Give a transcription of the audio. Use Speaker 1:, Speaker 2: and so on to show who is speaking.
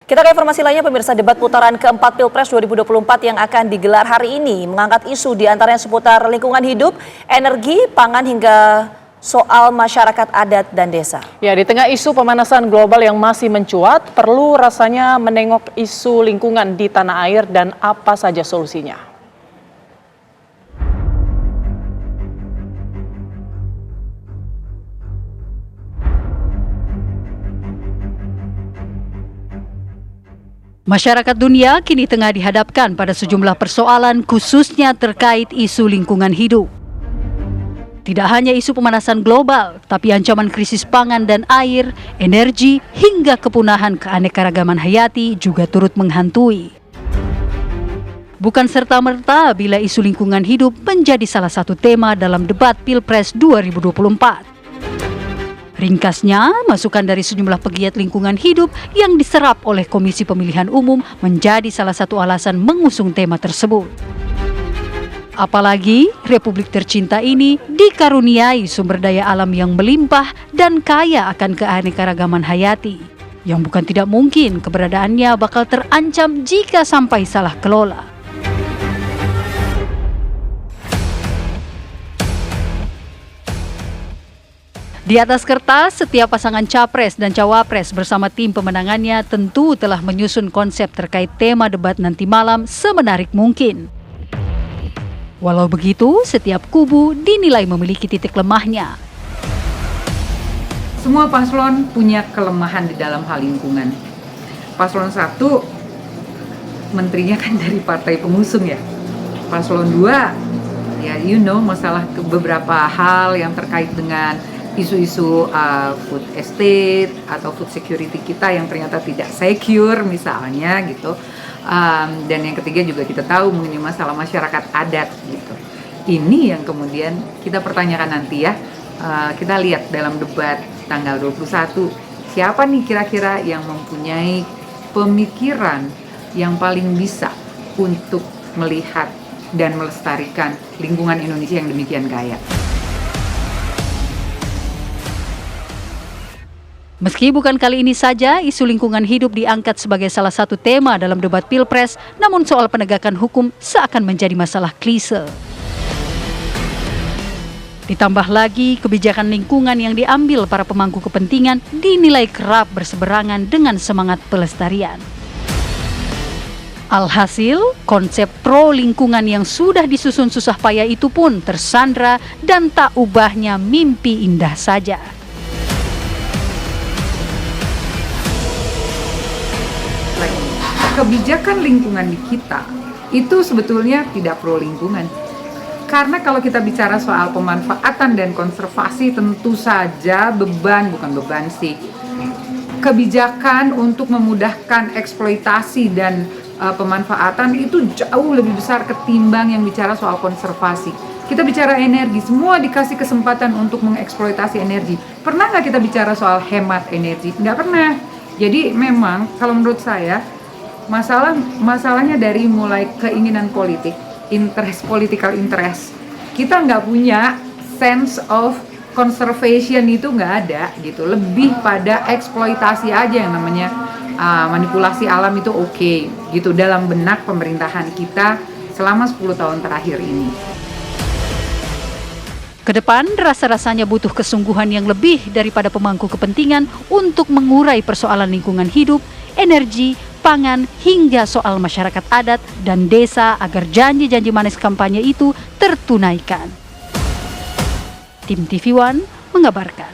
Speaker 1: Kita ke informasi lainnya, pemirsa. Debat putaran keempat Pilpres 2024 yang akan digelar hari ini mengangkat isu diantaranya seputar lingkungan hidup, energi, pangan hingga soal masyarakat adat dan desa.
Speaker 2: Ya, di tengah isu pemanasan global yang masih mencuat, perlu rasanya menengok isu lingkungan di tanah air dan apa saja solusinya.
Speaker 3: Masyarakat dunia kini tengah dihadapkan pada sejumlah persoalan khususnya terkait isu lingkungan hidup. Tidak hanya isu pemanasan global, tapi ancaman krisis pangan dan air, energi, hingga kepunahan keanekaragaman hayati juga turut menghantui. Bukan serta-merta bila isu lingkungan hidup menjadi salah satu tema dalam debat Pilpres 2024. Ringkasnya, masukan dari sejumlah pegiat lingkungan hidup yang diserap oleh Komisi Pemilihan Umum menjadi salah satu alasan mengusung tema tersebut. Apalagi, Republik tercinta ini dikaruniai sumber daya alam yang melimpah dan kaya akan keanekaragaman hayati, yang bukan tidak mungkin keberadaannya bakal terancam jika sampai salah kelola. Di atas kertas, setiap pasangan capres dan cawapres bersama tim pemenangannya tentu telah menyusun konsep terkait tema debat nanti malam semenarik mungkin. Walau begitu, setiap kubu dinilai memiliki titik lemahnya.
Speaker 4: Semua paslon punya kelemahan di dalam hal lingkungan. Paslon 1, menterinya kan dari partai pengusung ya. Paslon 2, ya masalah beberapa hal yang terkait dengan isu-isu food estate atau food security kita yang ternyata tidak secure misalnya gitu. Dan yang ketiga juga kita tahu mengenai masalah masyarakat adat gitu. Ini yang kemudian kita pertanyakan nanti ya. Kita lihat dalam debat tanggal 21, siapa nih kira-kira yang mempunyai pemikiran yang paling bisa untuk melihat dan melestarikan lingkungan Indonesia yang demikian kaya.
Speaker 3: Meski bukan kali ini saja isu lingkungan hidup diangkat sebagai salah satu tema dalam debat Pilpres, namun soal penegakan hukum seakan menjadi masalah klise. Ditambah lagi, kebijakan lingkungan yang diambil para pemangku kepentingan dinilai kerap berseberangan dengan semangat pelestarian. Alhasil, konsep pro lingkungan yang sudah disusun susah payah itu pun tersandra dan tak ubahnya mimpi indah saja.
Speaker 4: Kebijakan lingkungan di kita itu sebetulnya tidak pro lingkungan. Karena kalau kita bicara soal pemanfaatan dan konservasi, tentu saja bukan beban sih. Kebijakan untuk memudahkan eksploitasi dan pemanfaatan itu jauh lebih besar ketimbang yang bicara soal konservasi. Kita bicara energi, semua dikasih kesempatan untuk mengeksploitasi energi. Pernah nggak kita bicara soal hemat energi? Nggak pernah. Jadi memang kalau menurut saya, masalahnya dari mulai keinginan politik, political interest. Kita nggak punya sense of conservation, itu nggak ada gitu. Lebih pada eksploitasi aja yang namanya manipulasi alam itu oke, gitu dalam benak pemerintahan kita selama 10 tahun terakhir ini.
Speaker 3: Kedepan rasa-rasanya butuh kesungguhan yang lebih daripada pemangku kepentingan untuk mengurai persoalan lingkungan hidup, energi, pangan, hingga soal masyarakat adat dan desa agar janji-janji manis kampanye itu tertunaikan. Tim TV One mengabarkan.